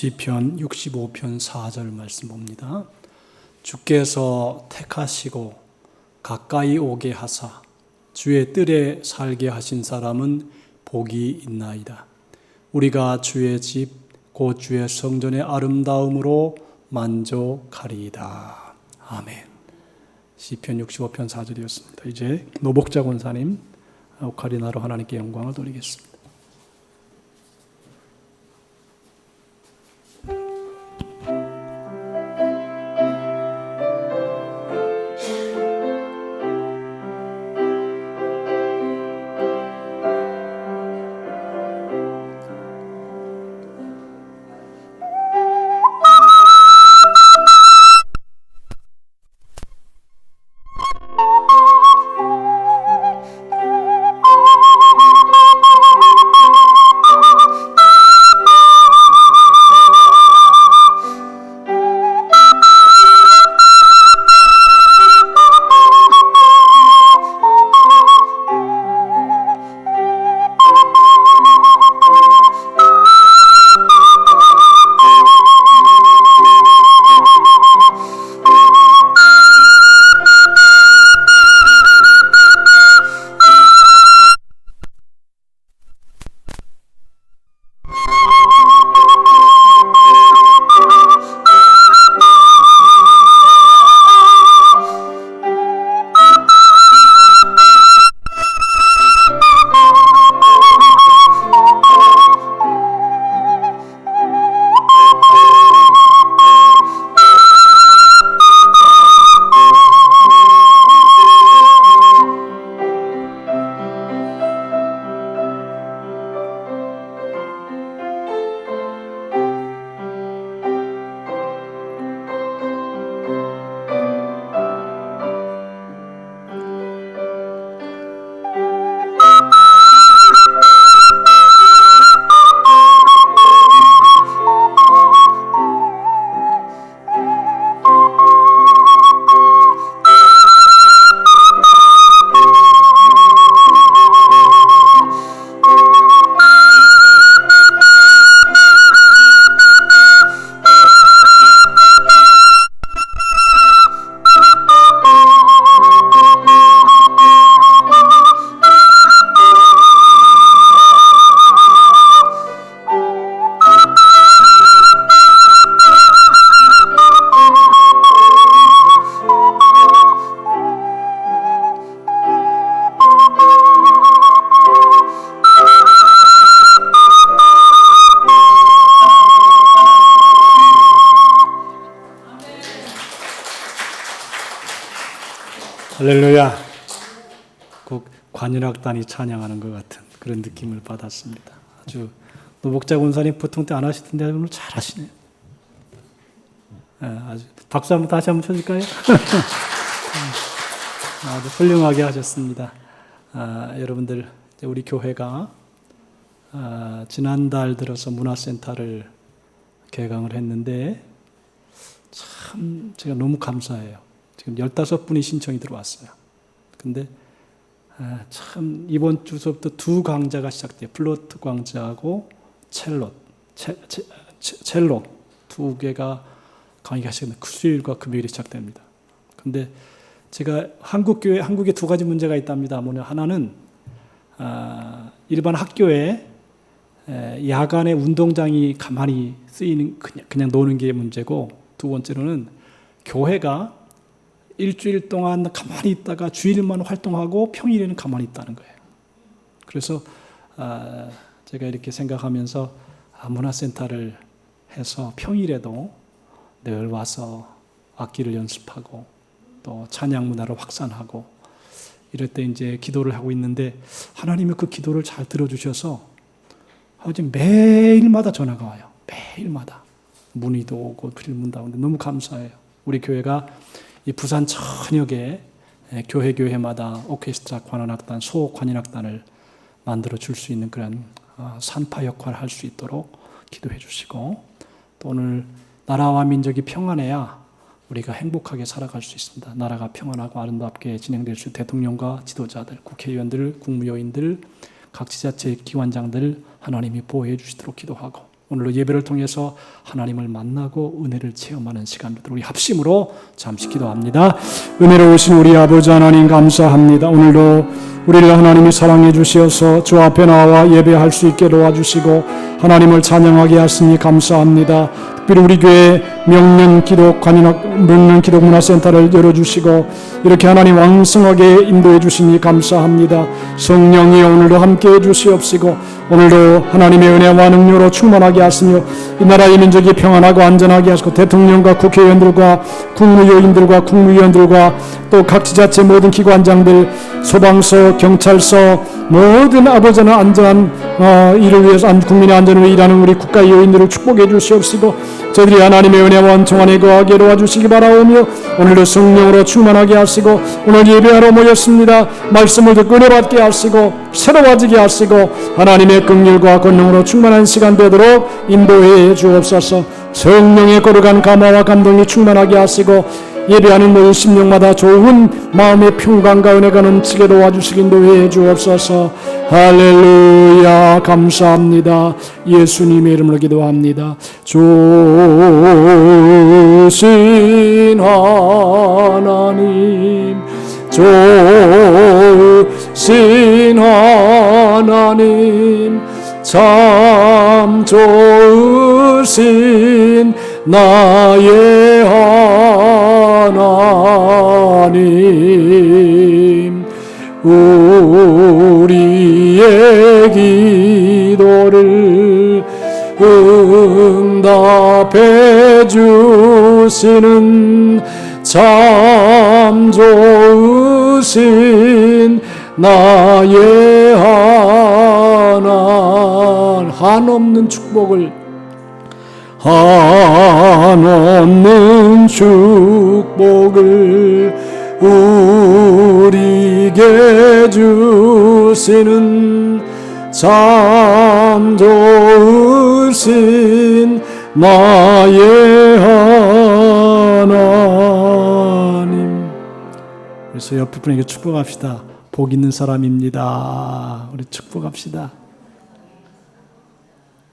시편 65편 4절 말씀 봅니다. 주께서 택하시고 가까이 오게 하사 주의 뜰에 살게 하신 사람은 복이 있나이다. 우리가 주의 집 곧 주의 성전의 아름다움으로 만족하리이다. 아멘. 시편 65편 4절이었습니다. 이제 노복자 권사님 오카리나로 하나님께 영광을 돌리겠습니다. 할렐루야. 꼭 관현악단이 찬양하는 것 같은 그런 느낌을 받았습니다. 아주 노복자 권사님 보통 때 안 하시던데 오늘 잘 하시네요. 아주 박수 한번 다시 한번 쳐줄까요? 아주 훌륭하게 하셨습니다. 여러분들 우리 교회가 지난달 들어서 문화센터를 개강을 했는데 참 제가 너무 감사해요. 지금 15분이 신청이 들어왔어요. 근데 참 이번 주서부터 두 강좌가 시작돼요. 플루트 강좌하고 첼로 두 개가 강의가 시작됩니다. 수요일과 금요일이 시작됩니다. 근데 제가 한국에 두 가지 문제가 있답니다. 뭐냐, 하나는 일반 학교에 야간에 운동장이 가만히 쓰이는 그냥 노는 게 문제고, 두 번째로는 교회가 일주일 동안 가만히 있다가 주일만 활동하고 평일에는 가만히 있다는 거예요. 그래서 제가 이렇게 생각하면서 문화센터를 해서 평일에도 늘 와서 악기를 연습하고 또 찬양 문화를 확산하고 이럴 때 이제 기도를 하고 있는데, 하나님이 그 기도를 잘 들어주셔서 지금 매일마다 전화가 와요. 매일마다 문의도 오고 필문도 오는데 너무 감사해요. 우리 교회가 이 부산 전역에 교회마다 오케스트라 관현악단, 소관현악단을 만들어 줄 수 있는 그런 산파 역할을 할 수 있도록 기도해 주시고, 또 오늘 나라와 민족이 평안해야 우리가 행복하게 살아갈 수 있습니다. 나라가 평안하고 아름답게 진행될 수 있는 대통령과 지도자들, 국회의원들, 국무요인들, 각 지자체 기관장들 하나님이 보호해 주시도록 기도하고, 오늘도 예배를 통해서 하나님을 만나고 은혜를 체험하는 시간 되도록 우리 합심으로 잠시 기도합니다. 은혜로우신 우리 아버지 하나님 감사합니다. 오늘도 우리를 하나님이 사랑해 주시어서 주 앞에 나와 예배할 수 있게 도와주시고 하나님을 찬양하게 하시니 감사합니다. 특별히 우리 교회 명륜 기독 문화센터를 열어주시고 이렇게 하나님 왕성하게 인도해 주시니 감사합니다. 성령이 오늘도 함께해 주시옵시고 오늘도 하나님의 은혜와 능력으로 충만하게 하시며 이 나라의 민족이 평안하고 안전하게 하시고 대통령과 국회의원들과 국무요인들과 국무위원들과 또 각 지자체 모든 기관장들 소방서 경찰서 모든 아버지는 안전한 일을 위해서 국민의 안전을 위해 일하는 우리 국가 요인들을 축복해 주시옵시고 저희들이 하나님의 은혜와 원통 안에 거하게 도와주시기 바라오며 오늘도 성령으로 충만하게 하시고 오늘 예배하러 모였습니다. 말씀을 듣고 은혜받게 하시고 새로워지게 하시고 하나님의 긍휼과 권능으로 충만한 시간 되도록 인도해 주옵소서. 성령의 거룩한 감화와 감동이 충만하게 하시고 예배하는 모든 심령마다 좋은 마음의 평강과 은혜가 넘치게 도와주시기 인도해 주옵소서. 할렐루야 감사합니다. 예수님의 이름으로 기도합니다. 조신 하나님 조신 하나님 참 좋으신 나의 하나님 우리의 기도를 응답해 주시는 참 좋으신 나의 한없는 축복을 한없는 축복을 우리에게 주시는 참 좋으신 나의 하나님. 그래서 옆에 분에게 축복합시다. 복 있는 사람입니다. 우리 축복합시다.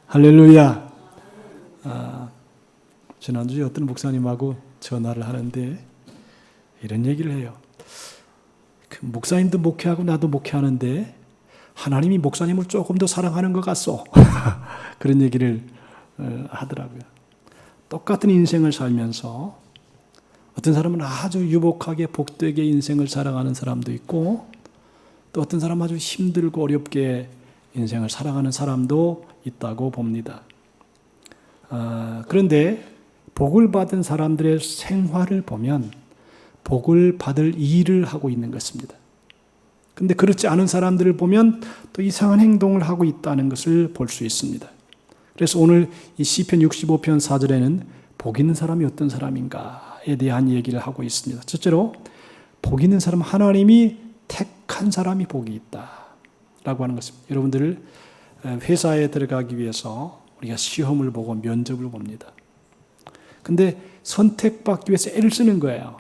할렐루야. 지난주에 어떤 목사님하고 전화를 하는데 이런 얘기를 해요. 그 목사님도 목회하고 나도 목회하는데 하나님이 목사님을 조금 더 사랑하는 것 같소. 그런 얘기를 하더라고요. 똑같은 인생을 살면서 어떤 사람은 아주 유복하게 복되게 인생을 살아가는 사람도 있고 또 어떤 사람은 아주 힘들고 어렵게 인생을 살아가는 사람도 있다고 봅니다. 그런데 복을 받은 사람들의 생활을 보면 복을 받을 일을 하고 있는 것입니다. 그런데 그렇지 않은 사람들을 보면 또 이상한 행동을 하고 있다는 것을 볼 수 있습니다. 그래서 오늘 이 시편 65편 4절에는 복 있는 사람이 어떤 사람인가에 대한 얘기를 하고 있습니다. 첫째로 복 있는 사람, 하나님이 택한 사람이 복이 있다라고 하는 것입니다. 여러분들 회사에 들어가기 위해서 우리가 시험을 보고 면접을 봅니다. 근데 선택받기 위해서 애를 쓰는 거예요.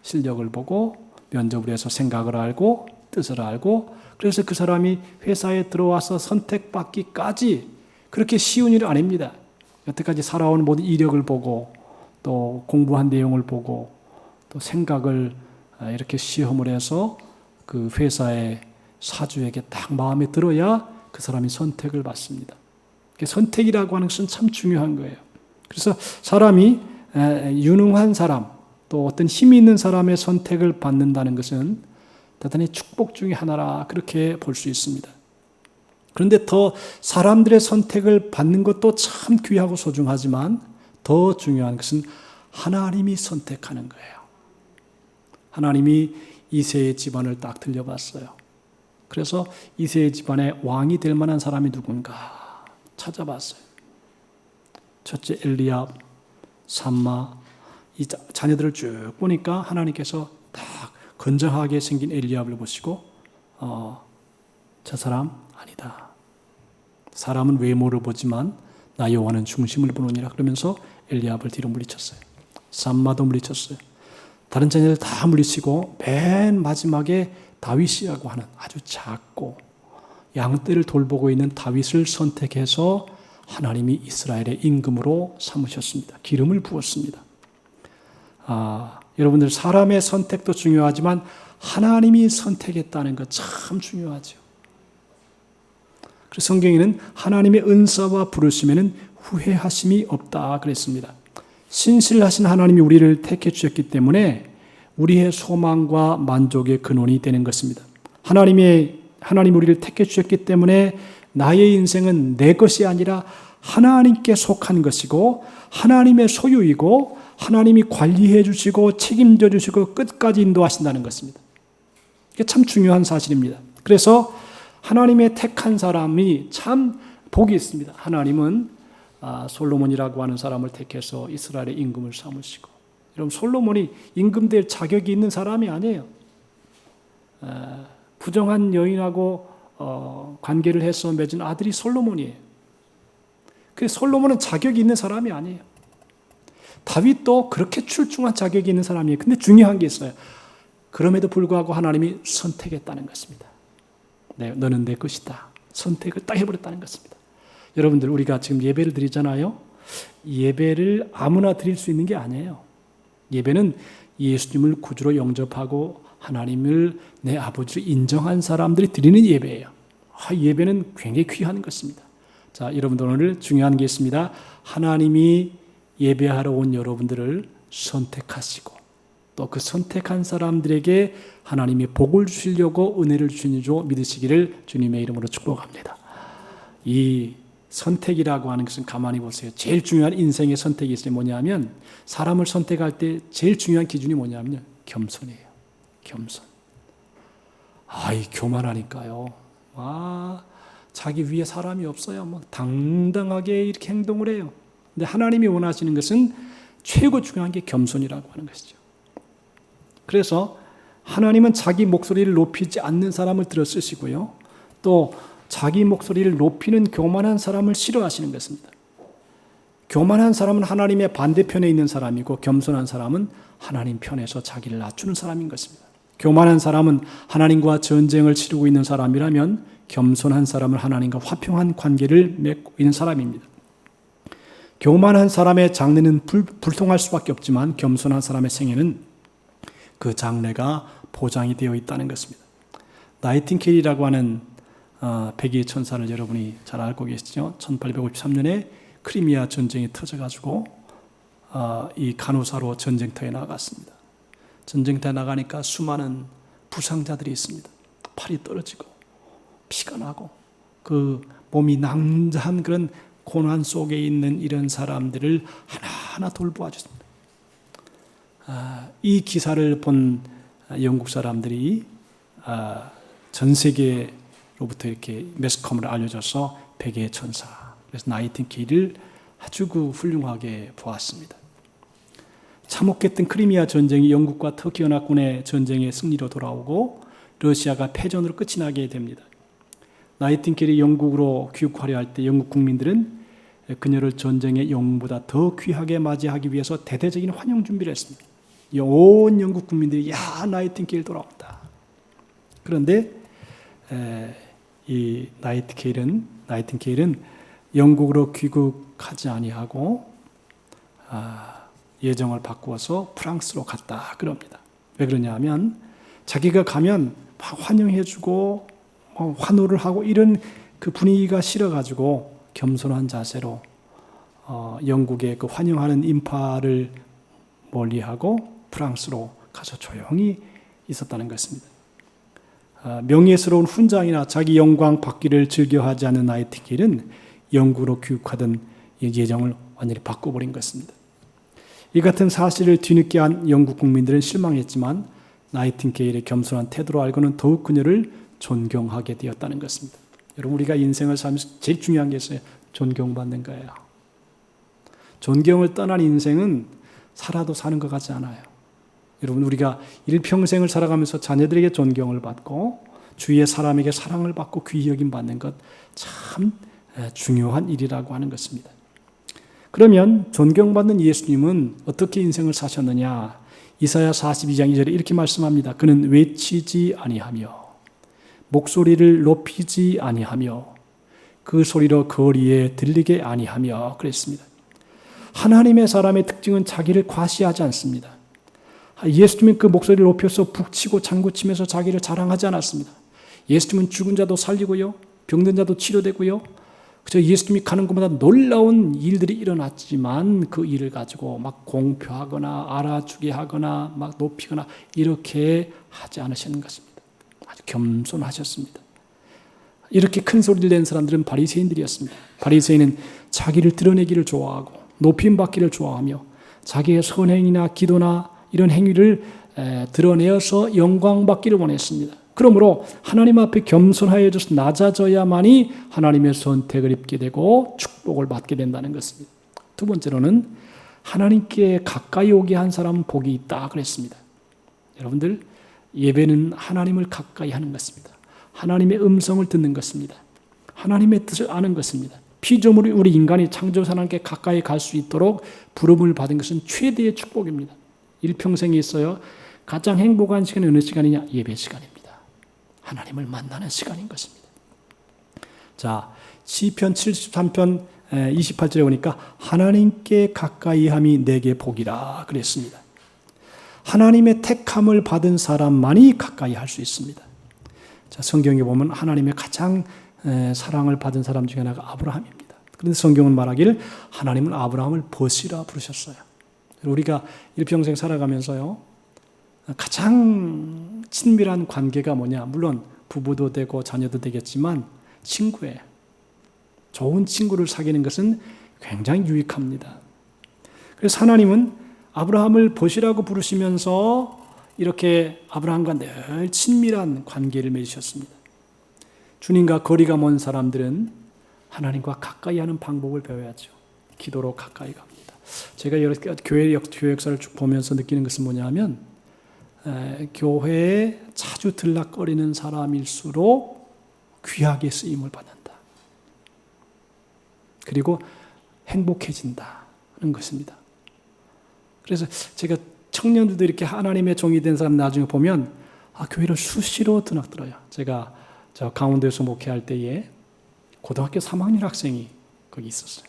실력을 보고 면접을 해서 생각을 알고 뜻을 알고 그래서 그 사람이 회사에 들어와서 선택받기까지 그렇게 쉬운 일은 아닙니다. 여태까지 살아온 모든 이력을 보고 또 공부한 내용을 보고 또 생각을 이렇게 시험을 해서 그 회사의 사주에게 딱 마음에 들어야 그 사람이 선택을 받습니다. 선택이라고 하는 것은 참 중요한 거예요. 그래서 사람이 유능한 사람 또 어떤 힘이 있는 사람의 선택을 받는다는 것은 대단히 축복 중에 하나라 그렇게 볼 수 있습니다. 그런데 더 사람들의 선택을 받는 것도 참 귀하고 소중하지만 더 중요한 것은 하나님이 선택하는 거예요. 하나님이 이새의 집안을 딱 들려봤어요. 그래서 이새의 집안의 왕이 될 만한 사람이 누군가 찾아봤어요. 첫째 엘리압, 삼마, 이 자녀들을 쭉 보니까 하나님께서 딱 건장하게 생긴 엘리압을 보시고 저 사람 아니다. 사람은 외모를 보지만 나 여호와는 중심을 보느니라 그러면서 엘리압을 뒤로 물리쳤어요. 삼마도 물리쳤어요. 다른 자녀들 다 물리치고 맨 마지막에 다윗이라고 하는 아주 작고 양떼를 돌보고 있는 다윗을 선택해서 하나님이 이스라엘의 임금으로 삼으셨습니다. 기름을 부었습니다. 여러분들 사람의 선택도 중요하지만 하나님이 선택했다는 것 참 중요하죠. 그래서 성경에는 하나님의 은사와 부르심에는 후회하심이 없다 그랬습니다. 신실하신 하나님이 우리를 택해 주셨기 때문에 우리의 소망과 만족의 근원이 되는 것입니다. 하나님이 우리를 택해 주셨기 때문에 나의 인생은 내 것이 아니라 하나님께 속한 것이고 하나님의 소유이고 하나님이 관리해 주시고 책임져 주시고 끝까지 인도하신다는 것입니다. 이게 참 중요한 사실입니다. 그래서 하나님의 택한 사람이 참 복이 있습니다. 하나님은 솔로몬이라고 하는 사람을 택해서 이스라엘의 임금을 삼으시고, 여러분 솔로몬이 임금 될 자격이 있는 사람이 아니에요. 부정한 여인하고 관계를 해서 맺은 아들이 솔로몬이에요. 그래서 솔로몬은 자격이 있는 사람이 아니에요. 다윗도 그렇게 출중한 자격이 있는 사람이에요. 근데 중요한 게 있어요. 그럼에도 불구하고 하나님이 선택했다는 것입니다. 네, 너는 내 것이다. 선택을 딱 해버렸다는 것입니다. 여러분들 우리가 지금 예배를 드리잖아요. 예배를 아무나 드릴 수 있는 게 아니에요. 예배는 예수님을 구주로 영접하고 하나님을 내 아버지로 인정한 사람들이 드리는 예배예요. 예배는 굉장히 귀한 것입니다. 자, 여러분들 오늘 중요한 게 있습니다. 하나님이 예배하러 온 여러분들을 선택하시고 또 그 선택한 사람들에게 하나님이 복을 주시려고 은혜를 주시는 줄 믿으시기를 주님의 이름으로 축복합니다. 이 선택이라고 하는 것은 가만히 보세요. 제일 중요한 인생의 선택이 있어요. 뭐냐면 사람을 선택할 때 제일 중요한 기준이 뭐냐면 겸손이에요. 겸손. 이 교만하니까요. 자기 위에 사람이 없어요. 막 당당하게 이렇게 행동을 해요. 근데 하나님이 원하시는 것은 최고 중요한 게 겸손이라고 하는 것이죠. 그래서 하나님은 자기 목소리를 높이지 않는 사람을 들어 쓰시고요. 또 자기 목소리를 높이는 교만한 사람을 싫어하시는 것입니다. 교만한 사람은 하나님의 반대편에 있는 사람이고 겸손한 사람은 하나님 편에서 자기를 낮추는 사람인 것입니다. 교만한 사람은 하나님과 전쟁을 치르고 있는 사람이라면 겸손한 사람은 하나님과 화평한 관계를 맺고 있는 사람입니다. 교만한 사람의 장래는 불통할 수밖에 없지만 겸손한 사람의 생애는 그 장래가 보장이 되어 있다는 것입니다. 나이팅게일이라고 하는 백의의 천사를 여러분이 잘 알고 계시죠? 1853년에 크리미아 전쟁이 터져가지고 이 간호사로 전쟁터에 나갔습니다. 전쟁터에 나가니까 수많은 부상자들이 있습니다. 팔이 떨어지고 피가 나고 그 몸이 낭자한 그런 고난 속에 있는 이런 사람들을 하나하나 돌보아 줬습니다. 이 기사를 본 영국 사람들이 전 세계로부터 이렇게 매스컴으로 알려져서 백의의 천사, 그래서 나이팅게일을 아주 훌륭하게 보았습니다. 참혹했던 크리미아 전쟁이 영국과 터키 연합군의 전쟁의 승리로 돌아오고 러시아가 패전으로 끝이 나게 됩니다. 나이팅게일이 영국으로 귀국하려 할 때 영국 국민들은 그녀를 전쟁의 영웅보다 더 귀하게 맞이하기 위해서 대대적인 환영 준비를 했습니다. 온 영국 국민들이 나이팅게일 돌아온다. 그런데 이 나이팅게일은 영국으로 귀국하지 아니하고 예정을 바꾸어서 프랑스로 갔다 그럽니다. 왜 그러냐면 자기가 가면 막 환영해주고 환호를 하고 이런 그 분위기가 싫어가지고 겸손한 자세로 영국의 그 환영하는 인파를 멀리하고 프랑스로 가서 조용히 있었다는 것입니다. 명예스러운 훈장이나 자기 영광 받기를 즐겨하지 않는 나이팅게일은 영국으로 귀국하던 예정을 완전히 바꿔버린 것입니다. 이 같은 사실을 뒤늦게 한 영국 국민들은 실망했지만 나이팅게일의 겸손한 태도로 알고는 더욱 그녀를 존경하게 되었다는 것입니다. 여러분 우리가 인생을 살면서 제일 중요한 게 있어요. 존경받는 거예요. 존경을 떠난 인생은 살아도 사는 것 같지 않아요. 여러분 우리가 일평생을 살아가면서 자녀들에게 존경을 받고 주위의 사람에게 사랑을 받고 귀히 여김 받는 것 참 중요한 일이라고 하는 것입니다. 그러면 존경받는 예수님은 어떻게 인생을 사셨느냐? 이사야 42장 2절에 이렇게 말씀합니다. 그는 외치지 아니하며 목소리를 높이지 아니하며 그 소리로 거리에 들리게 아니하며 그랬습니다. 하나님의 사람의 특징은 자기를 과시하지 않습니다. 예수님은 그 목소리를 높여서 북치고 장구치면서 자기를 자랑하지 않았습니다. 예수님은 죽은 자도 살리고요, 병든 자도 치료되고요. 그저 예수님이 가는 곳마다 놀라운 일들이 일어났지만 그 일을 가지고 막 공표하거나 알아주게 하거나 막 높이거나 이렇게 하지 않으시는 것입니다. 아주 겸손하셨습니다. 이렇게 큰 소리를 낸 사람들은 바리새인들이었습니다. 바리새인은 자기를 드러내기를 좋아하고 높임 받기를 좋아하며 자기의 선행이나 기도나 이런 행위를 드러내어서 영광 받기를 원했습니다. 그러므로 하나님 앞에 겸손하여져서 낮아져야만이 하나님의 선택을 입게 되고 축복을 받게 된다는 것입니다. 두 번째로는 하나님께 가까이 오게 한 사람은 복이 있다 그랬습니다. 여러분들, 예배는 하나님을 가까이 하는 것입니다. 하나님의 음성을 듣는 것입니다. 하나님의 뜻을 아는 것입니다. 피조물이 우리 인간이 창조자 하나님께 가까이 갈 수 있도록 부름을 받은 것은 최대의 축복입니다. 일평생에 있어요. 가장 행복한 시간이 어느 시간이냐? 예배 시간입니다. 하나님을 만나는 시간인 것입니다. 자, 시편 73편 28절에 보니까 하나님께 가까이함이 내게 복이라 그랬습니다. 하나님의 택함을 받은 사람만이 가까이 할 수 있습니다. 자, 성경에 보면 하나님의 가장 사랑을 받은 사람 중에 하나가 아브라함입니다. 그런데 성경은 말하기를 하나님은 아브라함을 벗이라 부르셨어요. 우리가 일평생 살아가면서요, 가장 친밀한 관계가 뭐냐? 물론 부부도 되고 자녀도 되겠지만 친구예요. 좋은 친구를 사귀는 것은 굉장히 유익합니다. 그래서 하나님은 아브라함을 벗이라고 부르시면서 이렇게 아브라함과 늘 친밀한 관계를 맺으셨습니다. 주님과 거리가 먼 사람들은 하나님과 가까이 하는 방법을 배워야죠. 기도로 가까이 갑니다. 제가 여러 교회 역사를 쭉 보면서 느끼는 것은 뭐냐면 교회에 자주 들락거리는 사람일수록 귀하게 쓰임을 받는다. 그리고 행복해진다는 것입니다. 그래서 제가 청년들도 이렇게 하나님의 종이 된 사람 나중에 보면 교회를 수시로 드나들어요. 제가 저 강원도에서 목회할 때에 고등학교 3학년 학생이 거기 있었어요.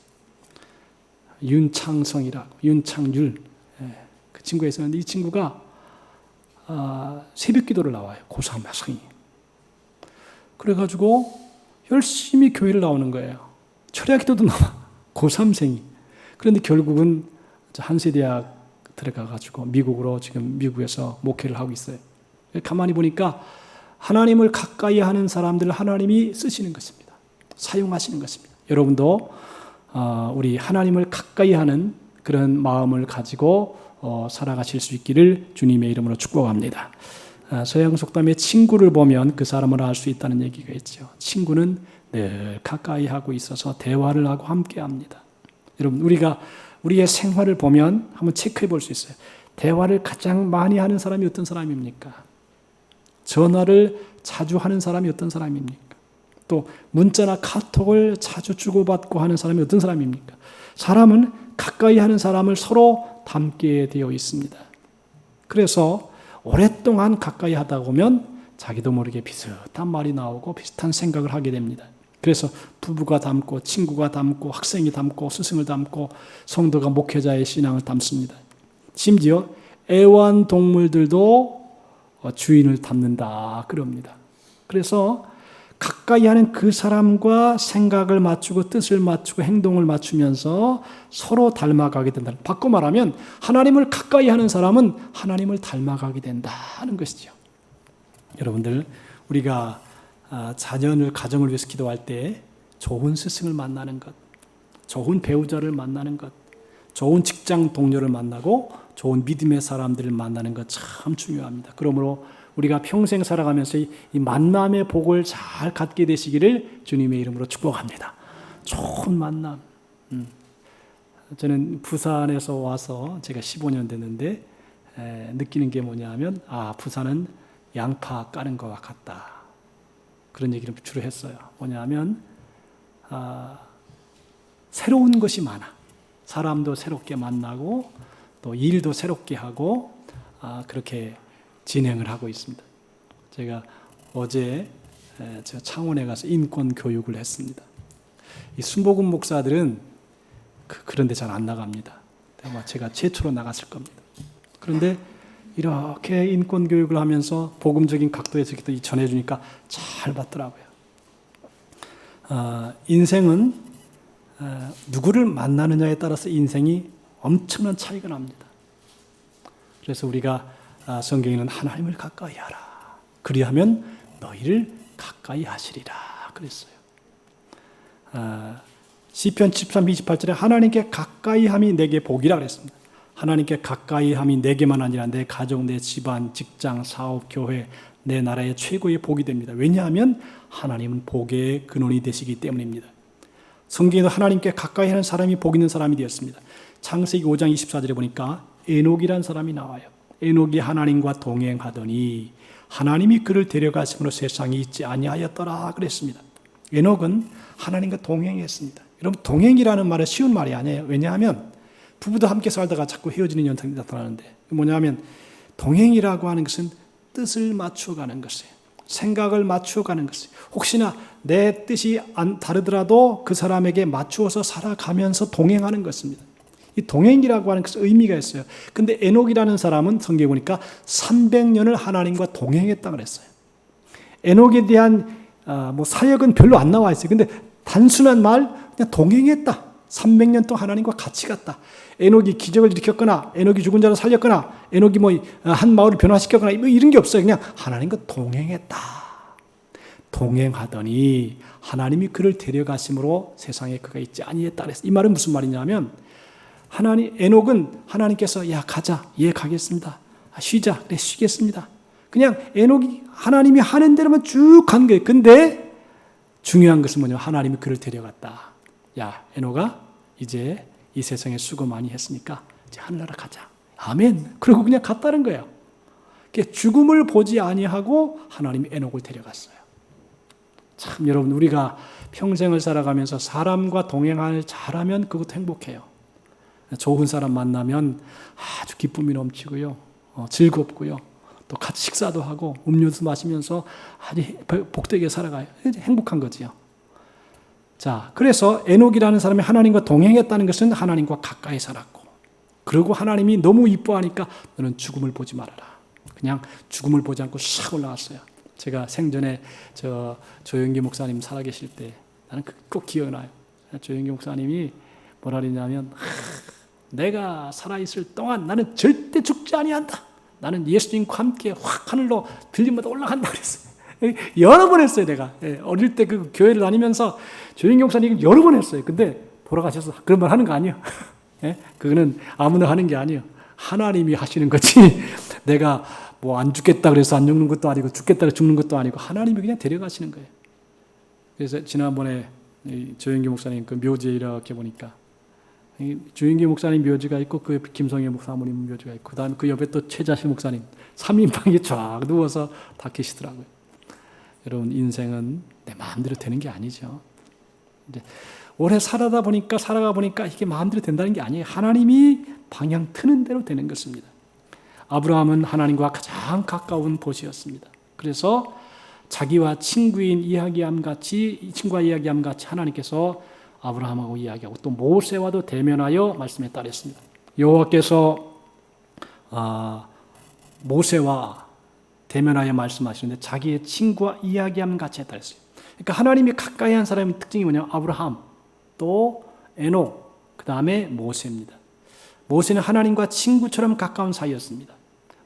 윤창성이라고, 윤창률, 그 친구가 있었는데 이 친구가 새벽 기도를 나와요. 고3 학생이. 그래가지고 열심히 교회를 나오는 거예요. 철야 기도도 나와. 고3생이. 그런데 결국은 한세대학 들어가가지고 미국으로 지금 미국에서 목회를 하고 있어요. 가만히 보니까 하나님을 가까이 하는 사람들을 하나님이 쓰시는 것입니다. 사용하시는 것입니다. 여러분도 우리 하나님을 가까이 하는 그런 마음을 가지고 살아가실 수 있기를 주님의 이름으로 축복합니다. 서양 속담에 친구를 보면 그 사람을 알 수 있다는 얘기가 있죠. 친구는 늘 가까이 하고 있어서 대화를 하고 함께합니다. 여러분, 우리의 생활을 보면 한번 체크해 볼 수 있어요. 대화를 가장 많이 하는 사람이 어떤 사람입니까? 전화를 자주 하는 사람이 어떤 사람입니까? 또 문자나 카톡을 자주 주고받고 하는 사람이 어떤 사람입니까? 사람은 가까이 하는 사람을 서로 닮게 되어 있습니다. 그래서 오랫동안 가까이 하다 보면 자기도 모르게 비슷한 말이 나오고 비슷한 생각을 하게 됩니다. 그래서 부부가 닮고 친구가 닮고 학생이 닮고 스승을 닮고 성도가 목회자의 신앙을 닮습니다. 심지어 애완동물들도 주인을 닮는다 그럽니다. 그래서 가까이 하는 그 사람과 생각을 맞추고 뜻을 맞추고 행동을 맞추면서 서로 닮아가게 된다. 바꿔 말하면 하나님을 가까이 하는 사람은 하나님을 닮아가게 된다는 것이죠. 여러분들, 우리가 자녀를, 가정을 위해서 기도할 때 좋은 스승을 만나는 것, 좋은 배우자를 만나는 것, 좋은 직장 동료를 만나고 좋은 믿음의 사람들을 만나는 것 참 중요합니다. 그러므로 우리가 평생 살아가면서 이 만남의 복을 잘 갖게 되시기를 주님의 이름으로 축복합니다. 좋은 만남. 저는 부산에서 와서 제가 15년 됐는데 느끼는 게 뭐냐면 부산은 양파 까는 것과 같다. 그런 얘기를 주로 했어요. 뭐냐면 새로운 것이 많아. 사람도 새롭게 만나고 또 일도 새롭게 하고 그렇게 진행을 하고 있습니다. 제가 어제 창원에 가서 인권 교육을 했습니다. 이 순복음 목사들은 그런 데 잘 안 나갑니다. 아마 제가 최초로 나갔을 겁니다. 그런데 이렇게 인권 교육을 하면서 복음적인 각도에서 전해주니까 잘 받더라고요. 인생은 누구를 만나느냐에 따라서 인생이 엄청난 차이가 납니다. 그래서 우리가 성경에는 하나님을 가까이 하라. 그리하면 너희를 가까이 하시리라 그랬어요. 시편 13, 28절에 하나님께 가까이 함이 내게 복이라 그랬습니다. 하나님께 가까이 함이 내게만 아니라 내 가족, 내 집안, 직장, 사업, 교회, 내 나라의 최고의 복이 됩니다. 왜냐하면 하나님은 복의 근원이 되시기 때문입니다. 성경에도 하나님께 가까이 하는 사람이 복 있는 사람이 되었습니다. 창세기 5장 24절에 보니까 에녹이라는 사람이 나와요. 에녹이 하나님과 동행하더니 하나님이 그를 데려가심으로 세상에 있지 아니하였더라 그랬습니다. 에녹은 하나님과 동행했습니다. 여러분, 동행이라는 말은 쉬운 말이 아니에요. 왜냐하면 부부도 함께 살다가 자꾸 헤어지는 현상이 나타나는데, 뭐냐면 동행이라고 하는 것은 뜻을 맞춰가는 것이에요. 생각을 맞춰가는 것이에요. 혹시나 내 뜻이 다르더라도 그 사람에게 맞추어서 살아가면서 동행하는 것입니다. 이 동행이라고 하는 것은 의미가 있어요. 근데 에녹이라는 사람은 성경에 보니까 300년을 하나님과 동행했다고 그랬어요. 에녹에 대한 사역은 별로 안 나와 있어요. 근데 단순한 말, 그냥 동행했다. 300년 동안 하나님과 같이 갔다. 에녹이 기적을 일으켰거나, 에녹이 죽은 자를 살렸거나, 에녹이 한 마을을 변화시켰거나, 이런 게 없어요. 그냥 하나님과 동행했다. 동행하더니 하나님이 그를 데려가심으로 세상에 그가 있지 아니했다. 그랬어요. 이 말은 무슨 말이냐면, 에녹은 하나님께서 야 가자, 예 가겠습니다. 쉬자, 그래 쉬겠습니다. 그냥 에녹이 하나님이 하는 대로만 쭉 간 거예요. 근데 중요한 것은 뭐냐면 하나님이 그를 데려갔다. 야 에녹아, 이제 이 세상에 수고 많이 했으니까 이제 하늘나라 가자. 아멘. 그리고 그냥 갔다는 거예요. 죽음을 보지 아니하고 하나님이 에녹을 데려갔어요. 참 여러분, 우리가 평생을 살아가면서 사람과 동행을 잘하면 그것도 행복해요. 좋은 사람 만나면 아주 기쁨이 넘치고요, 즐겁고요, 또 같이 식사도 하고 음료수 마시면서 아주 복되게 살아가요. 행복한 거지요. 자, 그래서 에녹이라는 사람이 하나님과 동행했다는 것은 하나님과 가까이 살았고, 그리고 하나님이 너무 이뻐하니까 너는 죽음을 보지 말아라. 그냥 죽음을 보지 않고 싹 올라갔어요. 제가 생전에 조영기 목사님 살아계실 때 나는 꼭 기억나요. 조영기 목사님이 뭐라 그러냐면, 내가 살아있을 동안 나는 절대 죽지 아니한다. 나는 예수님과 함께 확 하늘로 들림마다 올라간다 그랬어요. 여러 번 했어요, 내가. 어릴 때 그 교회를 다니면서 조영기 목사님 여러 번 했어요. 근데 돌아가셔서 그런 말 하는 거 아니에요. 그거는 아무나 하는 게 아니에요. 하나님이 하시는 거지. 내가 안 죽겠다 그래서 안 죽는 것도 아니고 죽겠다 그래서 죽는 것도 아니고 하나님이 그냥 데려가시는 거예요. 그래서 지난번에 조영기 목사님 그 묘지에 이렇게 보니까 조영기 목사님 묘지가 있고 그 옆에 김성애 목사님 묘지가 있고 그다음에 그 옆에 또 최자실 목사님 3인방이 쫙 누워서 다 계시더라고요. 여러분, 인생은 내 마음대로 되는 게 아니죠. 이제 오래 살아가 보니까 이게 마음대로 된다는 게 아니에요. 하나님이 방향 트는 대로 되는 것입니다. 아브라함은 하나님과 가장 가까운 보시였습니다. 그래서 자기와 친구와 이야기함 같이 하나님께서 아브라함하고 이야기하고 또 모세와도 대면하여 말씀에 따랐습니다. 여호와께서 모세와 대면하여 말씀하시는데 자기의 친구와 이야기함 같이 따랐어요. 그러니까 하나님이 가까이 한 사람의 특징이 뭐냐면 아브라함, 또 에녹, 그 다음에 모세입니다. 모세는 하나님과 친구처럼 가까운 사이였습니다.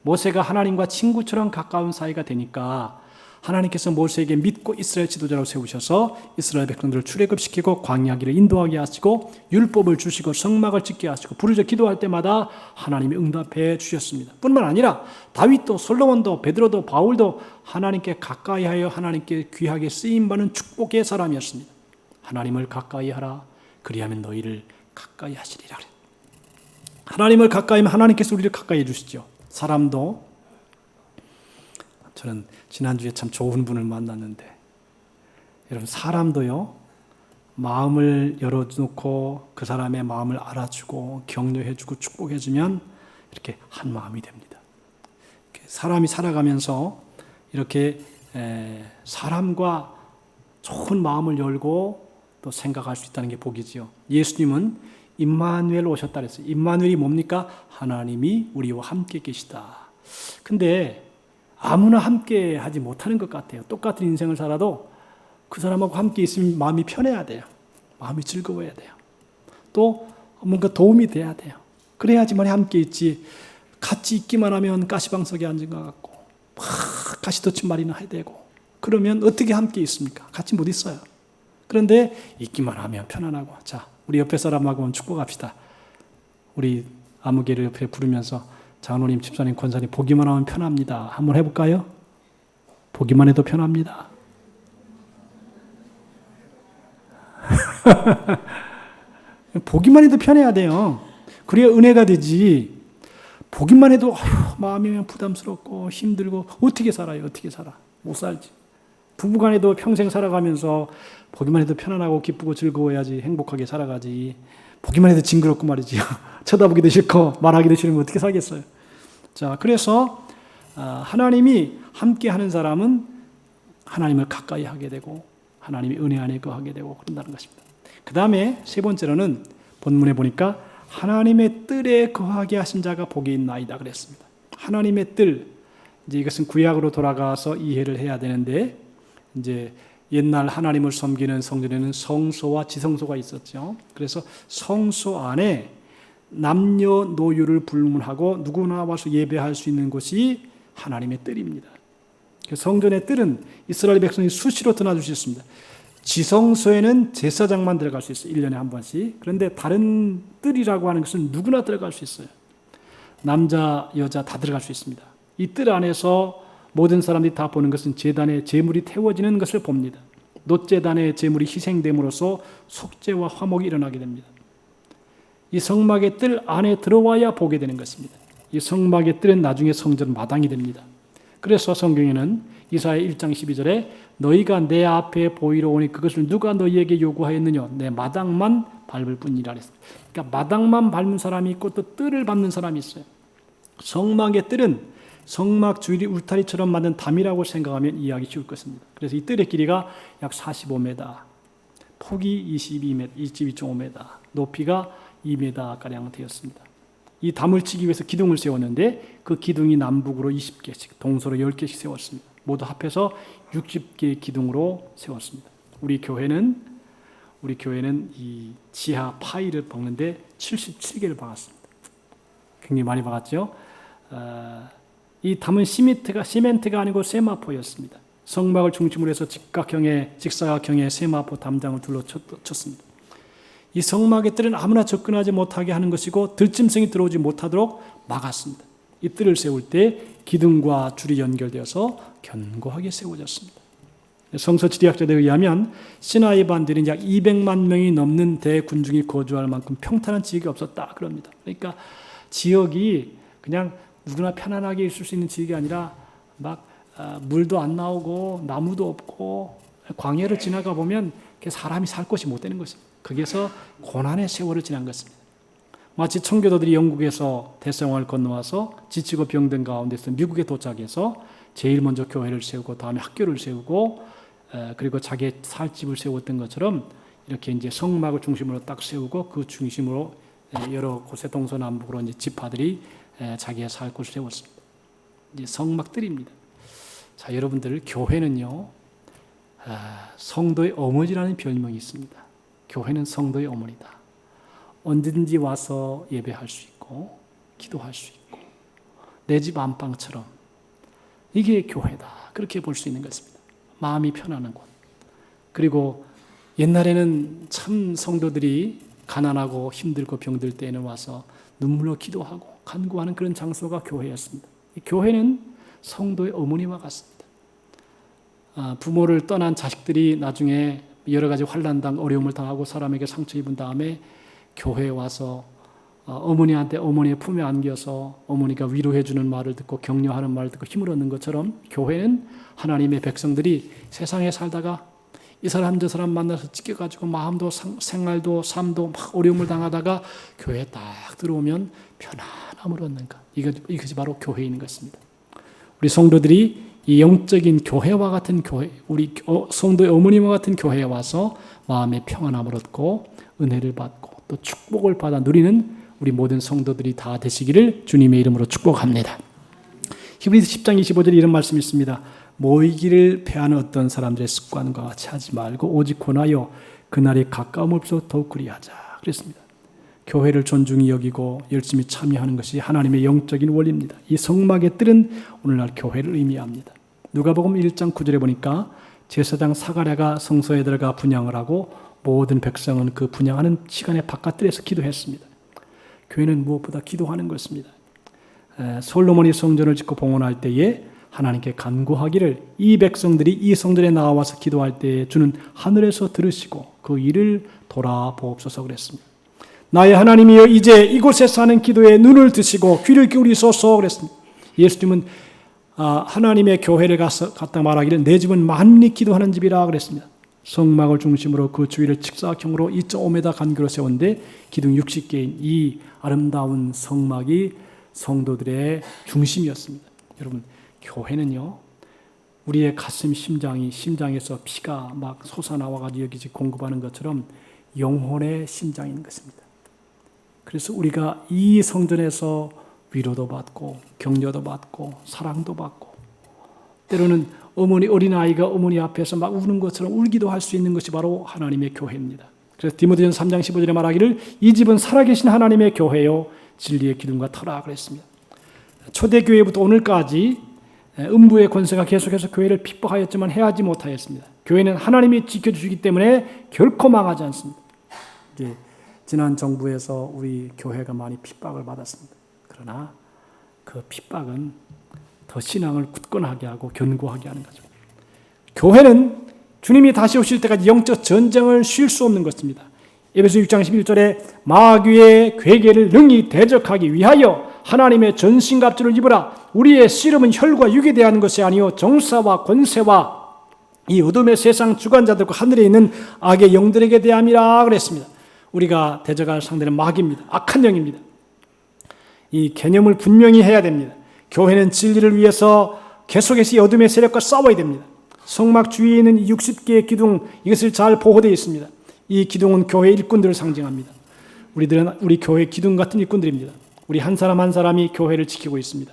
모세가 하나님과 친구처럼 가까운 사이가 되니까 하나님께서 모세에게 믿고 이스라엘 지도자로 세우셔서 이스라엘 백성들을 출애굽시키고 광야길을 인도하게 하시고 율법을 주시고 성막을 짓게 하시고 부르짖어 기도할 때마다 하나님이 응답해 주셨습니다. 뿐만 아니라 다윗도 솔로몬도 베드로도 바울도 하나님께 가까이하여 하나님께 귀하게 쓰임받는 축복의 사람이었습니다. 하나님을 가까이 하라. 그리하면 너희를 가까이 하시리라. 하나님을 가까이 하면 하나님께서 우리를 가까이 해주시죠. 사람도, 저는 지난주에 참 좋은 분을 만났는데, 여러분, 사람도요, 마음을 열어놓고 그 사람의 마음을 알아주고 격려해주고 축복해주면 이렇게 한 마음이 됩니다. 사람이 살아가면서 이렇게 사람과 좋은 마음을 열고 또 생각할 수 있다는 게 복이지요. 예수님은 임마누엘 오셨다 그랬어요. 임마누엘이 뭡니까? 하나님이 우리와 함께 계시다. 근데 아무나 함께 하지 못하는 것 같아요. 똑같은 인생을 살아도 그 사람하고 함께 있으면 마음이 편해야 돼요. 마음이 즐거워야 돼요. 또 뭔가 도움이 돼야 돼요. 그래야지만 함께 있지. 같이 있기만 하면 가시방석에 앉은 것 같고 막 가시돋침말이나 해야 되고 그러면 어떻게 함께 있습니까? 같이 못 있어요. 그런데 있기만 하면 편안하고 자, 우리 옆에 사람하고 축구 갑시다. 우리 아무개를 옆에 부르면서 장로님, 집사님, 권사님 보기만 하면 편합니다. 한번 해볼까요? 보기만 해도 편합니다. 보기만 해도 편해야 돼요. 그래야 은혜가 되지. 보기만 해도 마음이 부담스럽고 힘들고 어떻게 살아요? 어떻게 살아? 못 살지. 부부간에도 평생 살아가면서 보기만 해도 편안하고 기쁘고 즐거워야지 행복하게 살아가지. 보기만 해도 징그럽고 말이지. 쳐다보기도 싫고 말하기도 싫으면 어떻게 살겠어요? 자, 그래서 하나님이 함께하는 사람은 하나님을 가까이 하게 되고 하나님의 은혜 안에 거하게 되고 그런다는 것입니다. 그 다음에 세 번째로는 본문에 보니까 하나님의 뜰에 거하게 하신 자가 복이 있나이다 그랬습니다. 하나님의 뜰, 이제 이것은 구약으로 돌아가서 이해를 해야 되는데 이제 옛날 하나님을 섬기는 성전에는 성소와 지성소가 있었죠. 그래서 성소 안에 남녀노유를 불문하고 누구나 와서 예배할 수 있는 곳이 하나님의 뜰입니다. 성전의 뜰은 이스라엘 백성이 수시로 드나들 수 있습니다. 지성소에는 제사장만 들어갈 수 있어요. 1년에 한 번씩. 그런데 다른 뜰이라고 하는 것은 누구나 들어갈 수 있어요. 남자, 여자 다 들어갈 수 있습니다. 이 뜰 안에서 모든 사람들이 다 보는 것은 제단에 제물이 태워지는 것을 봅니다. 놋제단에 제물이 희생됨으로써 속죄와 화목이 일어나게 됩니다. 이 성막의 뜰 안에 들어와야 보게 되는 것입니다. 이 성막의 뜰은 나중에 성전 마당이 됩니다. 그래서 성경에는 이사야 1장 12절에 너희가 내 앞에 보이러 오니 그것을 누가 너희에게 요구하였느냐 내 마당만 밟을 뿐이라 그랬습니다. 그러니까 마당만 밟는 사람이 있고 또 뜰을 밟는 사람이 있어요. 성막의 뜰은 성막 주위 울타리처럼 만든 담이라고 생각하면 이해하기 쉬울 것입니다. 그래서 이 뜰의 길이가 약 45m, 폭이 22.5m, 높이가 2m가량 되었습니다. 이 담을 치기 위해서 기둥을 세웠는데 그 기둥이 남북으로 20개씩, 동서로 10개씩 세웠습니다. 모두 합해서 60개의 기둥으로 세웠습니다. 우리 교회는 이 지하 파이를 박는데 77개를 박았습니다. 굉장히 많이 박았죠. 이 담은 시멘트가 아니고 세마포였습니다. 성막을 중심으로 해서 직사각형의 세마포 담장을 둘러쳤습니다. 이 성막의 뜰은 아무나 접근하지 못하게 하는 것이고 들짐승이 들어오지 못하도록 막았습니다. 이 뜰을 세울 때 기둥과 줄이 연결되어서 견고하게 세워졌습니다. 성서 지리학자들에 의하면 시나이 반대는 약 200만 명이 넘는 대군중이 거주할 만큼 평탄한 지역이 없었다 그럽니다. 그러니까 지역이 그냥 누구나 편안하게 있을 수 있는 지역이 아니라 막 물도 안 나오고 나무도 없고 광야를 지나가 보면 사람이 살 곳이 못 되는 것입니다. 거기에서 고난의 세월을 지난 것입니다. 마치 청교도들이 영국에서 대서양을 건너와서 지치고 병든 가운데서 미국에 도착해서 제일 먼저 교회를 세우고 다음에 학교를 세우고 그리고 자기의 살 집을 세웠던 것처럼 이렇게 이제 성막을 중심으로 딱 세우고 그 중심으로 여러 곳에 동서남북으로 이제 지파들이 자기의 살 곳을 세웠습니다. 이제 성막들입니다. 자, 여러분들 교회는요 성도의 어머니라는 별명이 있습니다. 교회는 성도의 어머니다. 언제든지 와서 예배할 수 있고 기도할 수 있고 내 집 안방처럼 이게 교회다. 그렇게 볼 수 있는 것입니다. 마음이 편안한 곳. 그리고 옛날에는 참 성도들이 가난하고 힘들고 병들 때에는 와서 눈물로 기도하고 간구하는 그런 장소가 교회였습니다. 교회는 성도의 어머니와 같습니다. 부모를 떠난 자식들이 나중에 여러 가지 환난당 어려움을 당하고 사람에게 상처 입은 다음에 교회에 와서 어머니한테 어머니의 품에 안겨서 어머니가 위로해 주는 말을 듣고 격려하는 말을 듣고 힘을 얻는 것처럼 교회는 하나님의 백성들이 세상에 살다가 이 사람 저 사람 만나서 찢겨가지고 마음도 생활도 삶도 막 어려움을 당하다가 교회에 딱 들어오면 편안함을 얻는 것. 이것이 바로 교회인 것입니다. 우리 성도들이 이 영적인 교회와 같은 교회, 우리 성도의 어머니와 같은 교회에 와서 마음의 평안함을 얻고 은혜를 받고 또 축복을 받아 누리는 우리 모든 성도들이 다 되시기를 주님의 이름으로 축복합니다. 히브리서 10장 25절에 이런 말씀이 있습니다. 모이기를 패하는 어떤 사람들의 습관과 같이 하지 말고 오직 권하여 그날이 가까움없어 더욱 그리하자 그랬습니다. 교회를 존중히 여기고 열심히 참여하는 것이 하나님의 영적인 원리입니다. 이 성막의 뜰은 오늘날 교회를 의미합니다. 누가복음 1장 9절에 보니까 제사장 사가랴가 성소에 들어가 분향을 하고 모든 백성은 그 분향하는 시간에 바깥뜰에서 기도했습니다. 교회는 무엇보다 기도하는 것입니다. 솔로몬이 성전을 짓고 봉헌할 때에 하나님께 간구하기를 이 백성들이 이 성전에 나와서 기도할 때에 주는 하늘에서 들으시고 그 일을 돌아보옵소서 그랬습니다. 나의 하나님이여 이제 이곳에서 하는 기도에 눈을 드시고 귀를 기울이소서 그랬습니다. 예수님은 하나님의 교회를 갔다 말하기를 내 집은 만민이 기도하는 집이라 그랬습니다. 성막을 중심으로 그 주위를 직사각형으로 2.5m 간격으로 세웠는데 기둥 60개인 이 아름다운 성막이 성도들의 중심이었습니다. 여러분, 교회는요, 우리의 가슴 심장에서 피가 막 솟아나와가지고 여기지 공급하는 것처럼 영혼의 심장인 것입니다. 그래서 우리가 이 성전에서 위로도 받고 격려도 받고 사랑도 받고 때로는 어린아이가 어머니 앞에서 막 우는 것처럼 울기도 할 수 있는 것이 바로 하나님의 교회입니다. 그래서 디모데전서 3장 15절에 말하기를 이 집은 살아계신 하나님의 교회요 진리의 기둥과 터라 그랬습니다. 초대교회부터 오늘까지 음부의 권세가 계속해서 교회를 핍박하였지만 해하지 못하였습니다. 교회는 하나님이 지켜주시기 때문에 결코 망하지 않습니다. 지난 정부에서 우리 교회가 많이 핍박을 받았습니다. 그러나 그 핍박은 더 신앙을 굳건하게 하고 견고하게 하는 거죠. 교회는 주님이 다시 오실 때까지 영적 전쟁을 쉴 수 없는 것입니다. 에베소 6장 11절에 마귀의 괴계를 능히 대적하기 위하여 하나님의 전신갑주를 입으라. 우리의 씨름은 혈과 육에 대한 것이 아니요 정사와 권세와 이 어둠의 세상 주관자들과 하늘에 있는 악의 영들에게 대함이라 그랬습니다. 우리가 대적할 상대는 마귀입니다. 악한 영입니다. 이 개념을 분명히 해야 됩니다. 교회는 진리를 위해서 계속해서 어둠의 세력과 싸워야 됩니다. 성막 주위에 있는 60개의 기둥, 이것을 잘 보호되어 있습니다. 이 기둥은 교회 일꾼들을 상징합니다. 우리들은 우리 교회 기둥 같은 일꾼들입니다. 우리 한 사람 한 사람이 교회를 지키고 있습니다.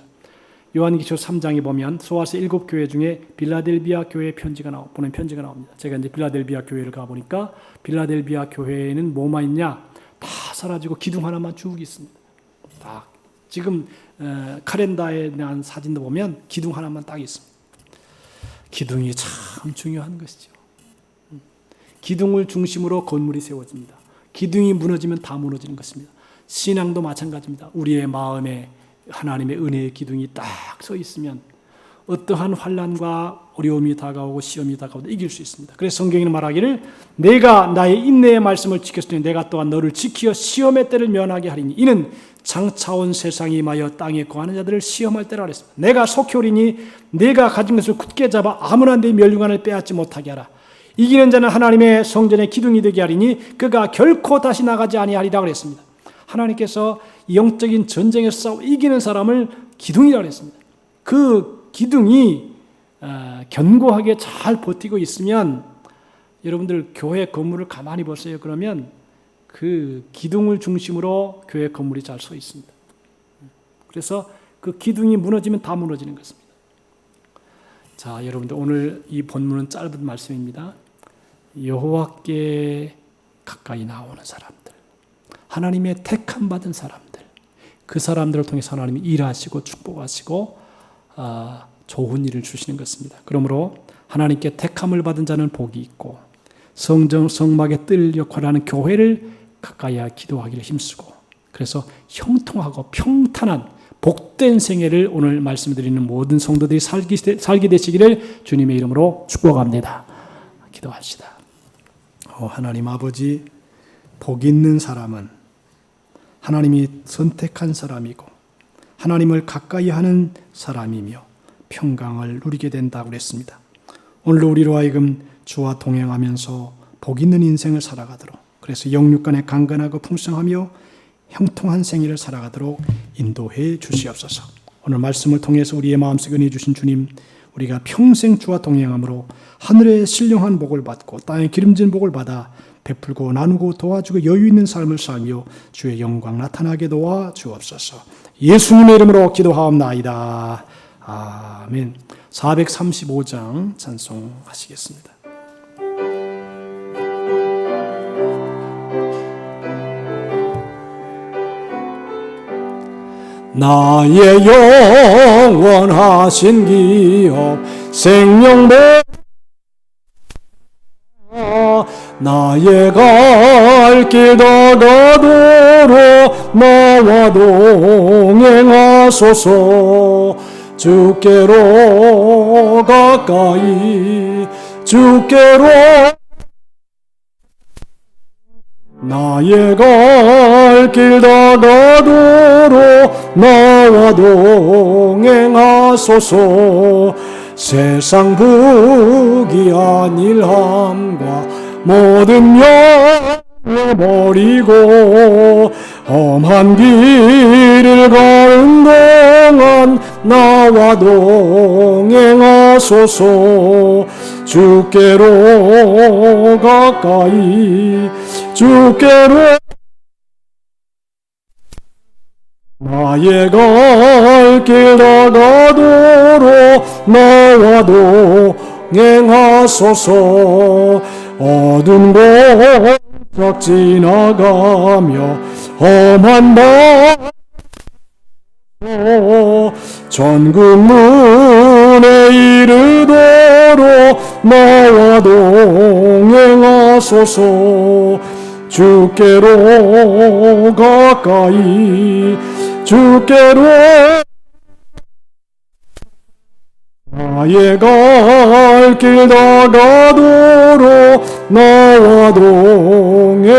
요한기초 3장에 보면 소아시 7교회 중에 빌라델비아 교회 보낸 편지가 나옵니다. 제가 이제 빌라델비아 교회를 가보니까 빌라델비아 교회에는 뭐만 있냐? 다 사라지고 기둥 하나만 쭉 있습니다. 딱 지금 카렌다에 대한 사진도 보면 기둥 하나만 딱 있습니다. 기둥이 참 중요한 것이죠. 기둥을 중심으로 건물이 세워집니다. 기둥이 무너지면 다 무너지는 것입니다. 신앙도 마찬가지입니다. 우리의 마음에 하나님의 은혜의 기둥이 딱 서 있으면 어떠한 환난과 어려움이 다가오고 시험이 다가오도 이길 수 있습니다. 그래서 성경에는 말하기를 내가 나의 인내의 말씀을 지켰으니 내가 또한 너를 지키어 시험의 때를 면하게 하리니 이는 장차온 세상이 임하여 땅에 거하는 자들을 시험할 때라 그랬습니다. 내가 속히 오리니 내가 가진 것을 굳게 잡아 아무나 내 멸류관을 빼앗지 못하게 하라. 이기는 자는 하나님의 성전의 기둥이 되게 하리니 그가 결코 다시 나가지 아니하리라 그랬습니다. 하나님께서 영적인 전쟁에서 싸워 이기는 사람을 기둥이라고 했습니다. 그 기둥이 견고하게 잘 버티고 있으면 여러분들 교회 건물을 가만히 보세요. 그러면 그 기둥을 중심으로 교회 건물이 잘 서 있습니다. 그래서 그 기둥이 무너지면 다 무너지는 것입니다. 자, 여러분들 오늘 이 본문은 짧은 말씀입니다. 여호와께 가까이 나오는 사람들, 하나님의 택함 받은 사람들, 그 사람들을 통해서 하나님이 일하시고 축복하시고 좋은 일을 주시는 것입니다. 그러므로 하나님께 택함을 받은 자는 복이 있고 성막의 뜰 역할을 하는 교회를 가까이 기도하기를 힘쓰고 그래서 형통하고 평탄한 복된 생애를 오늘 말씀드리는 모든 성도들이 살게 되시기를 주님의 이름으로 축복합니다. 기도합시다. 하나님 아버지, 복 있는 사람은 하나님이 선택한 사람이고 하나님을 가까이 하는 사람이며 평강을 누리게 된다고 그랬습니다. 오늘도 우리로 하여금 주와 동행하면서 복 있는 인생을 살아가도록 그래서 영육간에 강건하고 풍성하며 형통한 생애를 살아가도록 인도해 주시옵소서. 오늘 말씀을 통해서 우리의 마음속에 은혜 주신 주님, 우리가 평생 주와 동행함으로 하늘의 신령한 복을 받고 땅의 기름진 복을 받아 베풀고 나누고 도와주고 여유 있는 삶을 살며 주의 영광 나타나게 도와 주옵소서. 예수님의 이름으로 기도하옵나이다. 아멘. 435장 찬송하시겠습니다. 나의 영원하신 기업 생명보 나의 갈 길 다가도록 나와 동행하소서. 주께로 가까이 주께로 나의 갈 길 다가도록 나와 동행하소서. 세상 부귀한 일함과 모든 영을 버리고 험한 길을 가는 동안 나와 동행하소서. 주께로 가까이 주께로 나의 갈 길 다가도록 나와 동행하소서. 어두운 곳 지나가며 험한 밤 전국 문에 이르도록 나와 동행하소서. 주께로 가까이 주께로 나의 갈 길 다가도록 나와 동행하소서.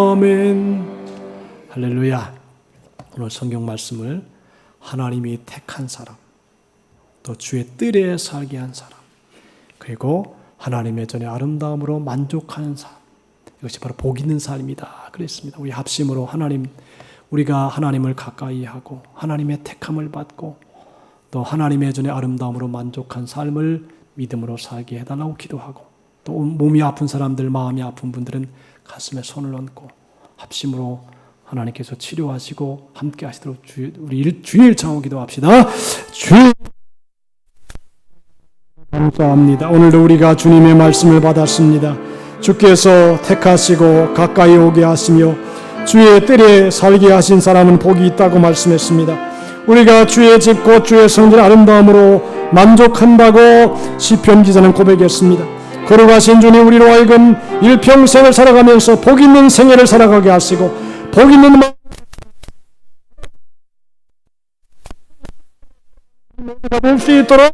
아멘. 할렐루야. 오늘 성경 말씀을 하나님이 택한 사람, 또 주의 뜰에 살게 한 사람, 그리고 하나님의 전에 아름다움으로 만족하는 삶, 이것이 바로 복 있는 삶이다 그랬습니다. 우리 합심으로 우리가 하나님을 가까이 하고 하나님의 택함을 받고 또 하나님의 전에 아름다움으로 만족한 삶을 믿음으로 살게 해달라고 기도하고, 또 몸이 아픈 사람들, 마음이 아픈 분들은 가슴에 손을 얹고 합심으로 하나님께서 치료하시고 함께 하시도록 우리 주일 창호 기도합시다. 주일 감사합니다. 오늘도 우리가 주님의 말씀을 받았습니다. 주께서 택하시고 가까이 오게 하시며 주의 뜰에 살게 하신 사람은 복이 있다고 말씀했습니다. 우리가 주의 집 곧 주의 성전 아름다움으로 만족한다고 시편 기자는 고백했습니다. 거룩하신 주님, 우리로 하여금 일평생을 살아가면서 복 있는 생애를 살아가게 하시고 복 있는 마음을 볼 수 있도록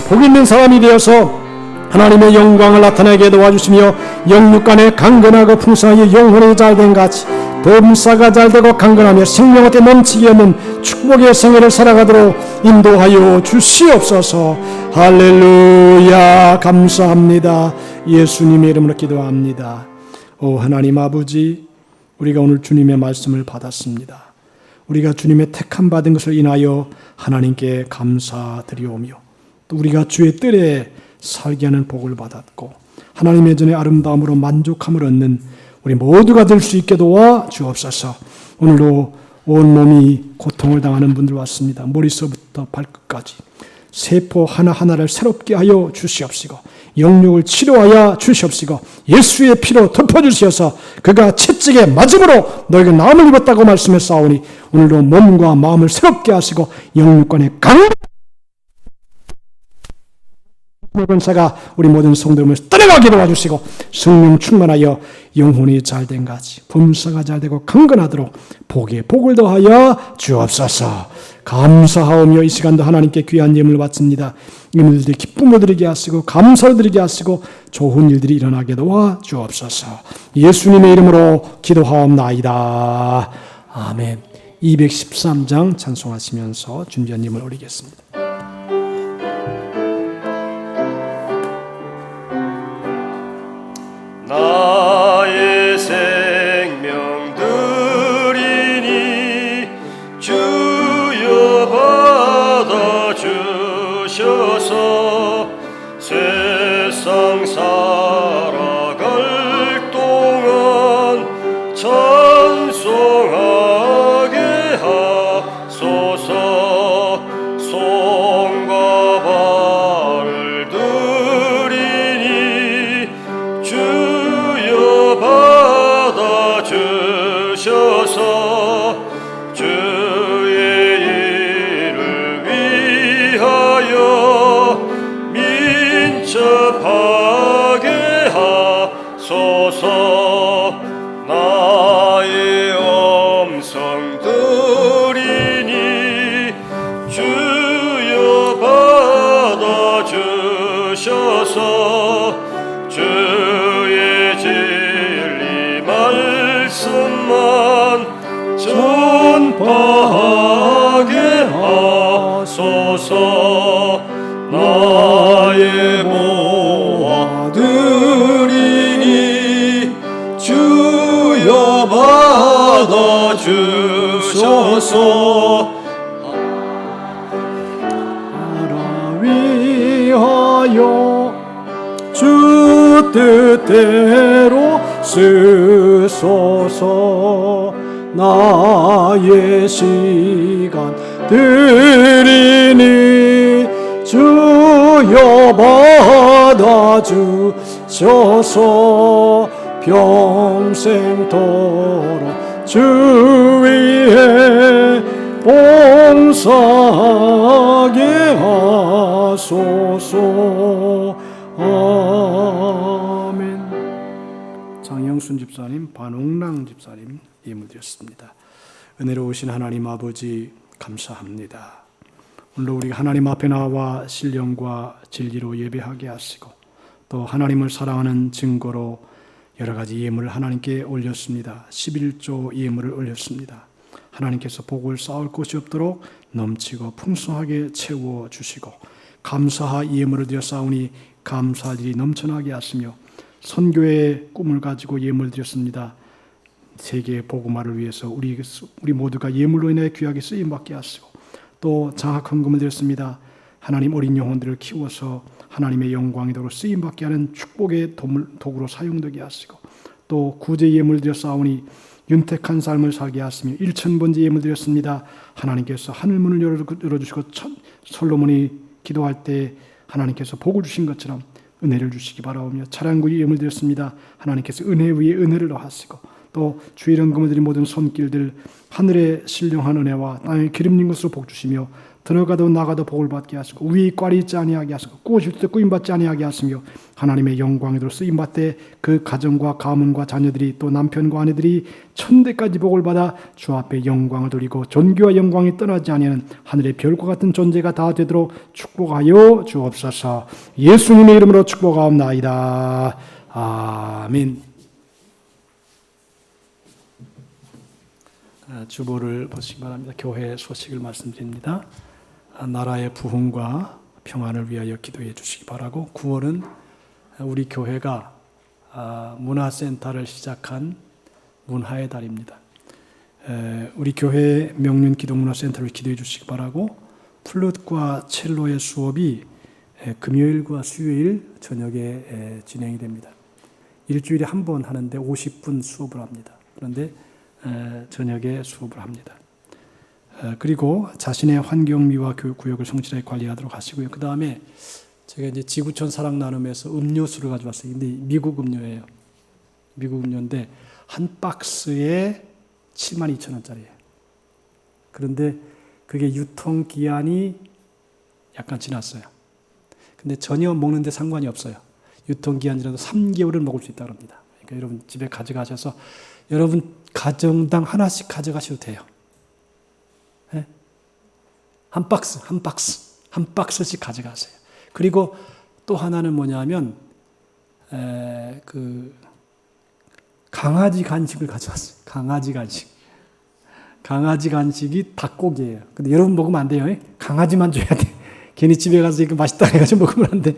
복 있는 사람이 되어서 하나님의 영광을 나타내게 도와주시며 영육간에 강건하고 풍성하게 영혼이 잘된 같이 범사가 잘되고 강건하며 생명한테 넘치게 없는 축복의 생애를 살아가도록 인도하여 주시옵소서. 할렐루야. 감사합니다. 예수님의 이름으로 기도합니다. 오 하나님 아버지, 우리가 오늘 주님의 말씀을 받았습니다. 우리가 주님의 택함 받은 것을 인하여 하나님께 감사드리오며, 또 우리가 주의 뜰에 살게 하는 복을 받았고 하나님의 전에 아름다움으로 만족함을 얻는 우리 모두가 될 수 있게 도와 주옵소서. 오늘도 온몸이 고통을 당하는 분들 왔습니다. 머리서부터 발끝까지 세포 하나하나를 새롭게 하여 주시옵시고 영육을 치료하여 주시옵시고 예수의 피로 덮어주시어서 그가 채찍에 맞음으로 너희가 나음을 입었다고 말씀했사오니 오늘도 몸과 마음을 새롭게 하시고 영육간에 강 권세가 우리 모든 성도님을 떠나가게 도와주시고 성령 충만하여 영혼이 잘된 같이 범사가 잘되고 강건하도록 복에 복을 더하여 주옵소서. 감사하오며 이 시간도 하나님께 귀한 예물을 바칩니다. 이들이 기쁨을 드리게 하시고 감사를 드리게 하시고 좋은 일들이 일어나게 도와 주옵소서. 예수님의 이름으로 기도하옵나이다. 아멘. 213장 찬송하시면서 준비한 예물 올리겠습니다. 나의 생명 드리니 주여 받아주셔서 세상 살아갈 동안 찬송하게 하소서. 손과 발을 드리니 주여 받아주셔서 주의 일을 위하여 민첩하게 하소서. 나의 음성 드리니 주여 받아주셔서 주의 진리 말씀만 전파하게 하소서. 나의 모아 드리니 주여 받아주셔서 나라 위하여 주 뜻대로 쓰소서. 나의 시간 드리니 주여 받아주셔서 평생토록 주 위에 봉사하게 하소서. 아멘. 장영순 집사님, 반홍랑 집사님 예물드렸습니다. 은혜로우신 하나님 아버지 감사합니다. 오늘도 우리가 하나님 앞에 나와 신령과 진리로 예배하게 하시고 또 하나님을 사랑하는 증거로 여러 가지 예물을 하나님께 올렸습니다. 11조 예물을 올렸습니다. 하나님께서 복을 쌓을 곳이 없도록 넘치고 풍성하게 채워주시고 감사하 예물을 드려 쌓으니 감사들이 넘쳐나게 하시며 선교의 꿈을 가지고 예물 드렸습니다. 세계 복음화를 위해서 우리 모두가 예물로 인해 귀하게 쓰임받게 하시고 또 장학 헌금을 드렸습니다. 하나님 어린 영혼들을 키워서 하나님의 영광이도록 쓰임받게 하는 축복의 도구로 사용되게 하시고 또 구제 예물 드려 싸우니 윤택한 삶을 살게 하시며 1000번째 예물 드렸습니다. 하나님께서 하늘문을 열어주시고 솔로몬이 기도할 때 하나님께서 복을 주신 것처럼 은혜를 주시기 바라오며 차량구 예물 드렸습니다. 하나님께서 은혜 위에 은혜를 더하시고 또 주의 이름금을 드린 모든 손길들 하늘의 신령한 은혜와 땅의 기름진 것으로 복 주시며 들어가도 나가도 복을 받게 하시고 위에 꽈리 있지 아니하게 하시고 꾸어질 때 꾸임받지 아니하게 하시며 하나님의 영광으로 쓰임받되 그 가정과 가문과 자녀들이 또 남편과 아내들이 천대까지 복을 받아 주 앞에 영광을 돌리고 존귀와 영광이 떠나지 아니하는 하늘의 별과 같은 존재가 다 되도록 축복하여 주옵소서. 예수님의 이름으로 축복하옵나이다. 아멘. 주보를 보시기 바랍니다. 교회 소식을 말씀드립니다. 나라의 부흥과 평안을 위하여 기도해 주시기 바라고 9월은 우리 교회가 문화센터를 시작한 문화의 달입니다. 우리 교회 명륜 기독문화센터를 기도해 주시기 바라고 플룻과 첼로의 수업이 금요일과 수요일 저녁에 진행이 됩니다. 일주일에 한 번 하는데 50분 수업을 합니다. 그런데 저녁에 수업을 합니다. 그리고 자신의 환경미와 교육 구역을 성실하게 관리하도록 하시고요. 그 다음에 제가 이제 지구촌 사랑 나눔에서 음료수를 가져왔어요. 근데 미국 음료예요. 미국 음료인데 한 박스에 72,000원짜리예요. 그런데 그게 유통기한이 약간 지났어요. 근데 전혀 먹는데 상관이 없어요. 유통기한이라도 3개월은 먹을 수 있다고 합니다. 그러니까 여러분 집에 가져가셔서 여러분 가정당 하나씩 가져가셔도 돼요. 네? 한 박스씩 가져가세요. 그리고 또 하나는 뭐냐면 강아지 간식을 가져왔어요. 강아지 간식. 강아지 간식이 닭고기예요. 근데 여러분 먹으면 안 돼요. 강아지만 줘야 돼. 괜히 집에 가서 이거 맛있다 해가지고 먹으면 안 돼.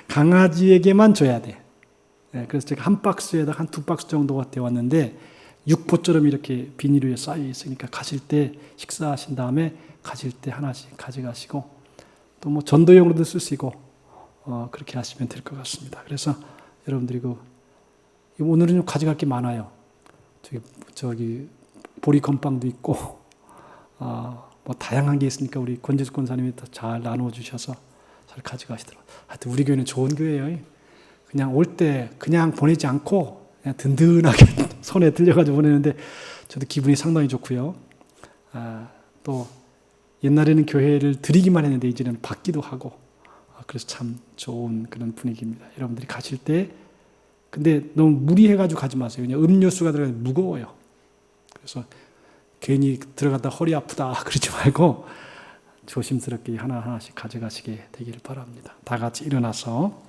강아지에게만 줘야 돼. 그래서 제가 한 박스에다 한 두 박스 정도가 되어 왔는데 육포처럼 이렇게 비닐 위에 쌓여 있으니까 가실 때 식사하신 다음에 가실 때 하나씩 가져가시고 또 뭐 전도용으로도 쓰시고 그렇게 하시면 될 것 같습니다. 그래서 여러분들이 오늘은 좀 가져갈 게 많아요. 저기 보리 건빵도 있고 뭐 다양한 게 있으니까 우리 권재수 권사님이 더 잘 나누어 주셔서 잘 가져가시더라고요. 하여튼 우리 교회는 좋은 교회예요. 그냥 올 때 그냥 보내지 않고 그냥 든든하게 손에 들려가지고 보내는데 저도 기분이 상당히 좋고요. 또 옛날에는 교회를 드리기만 했는데 이제는 받기도 하고 그래서 참 좋은 그런 분위기입니다. 여러분들이 가실 때 근데 너무 무리해가지고 가지 마세요. 그냥 음료수가 들어가면 무거워요. 그래서 괜히 들어갔다 허리 아프다 그러지 말고 조심스럽게 하나하나씩 가져가시게 되기를 바랍니다. 다 같이 일어나서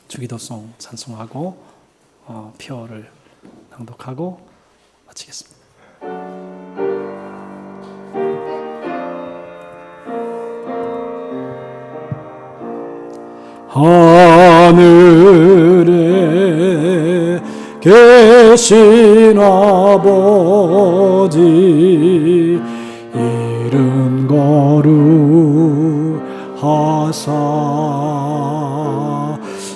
주기도송 찬송하고 표를 낭독하고 마치겠습니다. 하늘에 계신 아버지 이름 거룩하사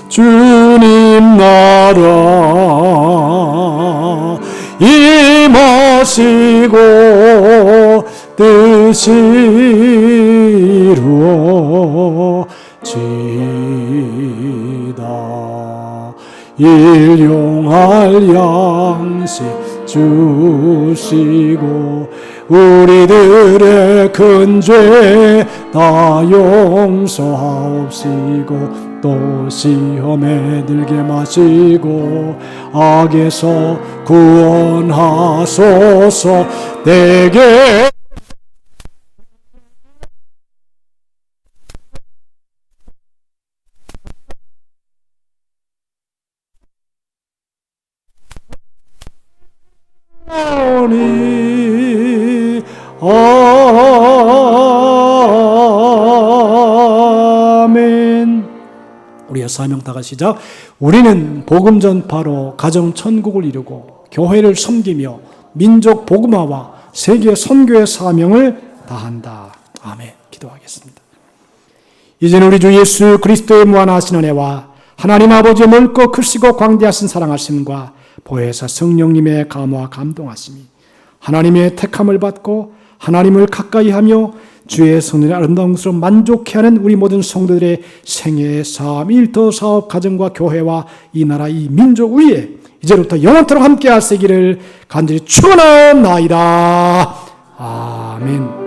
주님 나라 임하시고 뜻이 이루어지다 일용할 양식 주시고 우리들의 큰 죄 다 용서하옵시고 또 시험에 들게 마시고 악에서 구원하소서 내게 아멘. 우리의 사명 다 같이 시작. 우리는 복음 전파로 가정 천국을 이루고 교회를 섬기며 민족 복음화와 세계 선교의 사명을 다한다. 아멘. 기도하겠습니다. 이제는 우리 주 예수 그리스도의 무한하신 은혜와 하나님 아버지의 넓고 크시고 광대하신 사랑하심과 보혜사 성령님의 감화 감동하심이 하나님의 택함을 받고 하나님을 가까이하며 주의 성령의 아름다운 것으로 만족해하는 우리 모든 성도들의 생애, 삶, 일터, 사업, 가정과 교회와 이 나라, 이 민족 위에 이제부터 영원토록 함께 하시기를 간절히 축원하옵나이다. 아멘.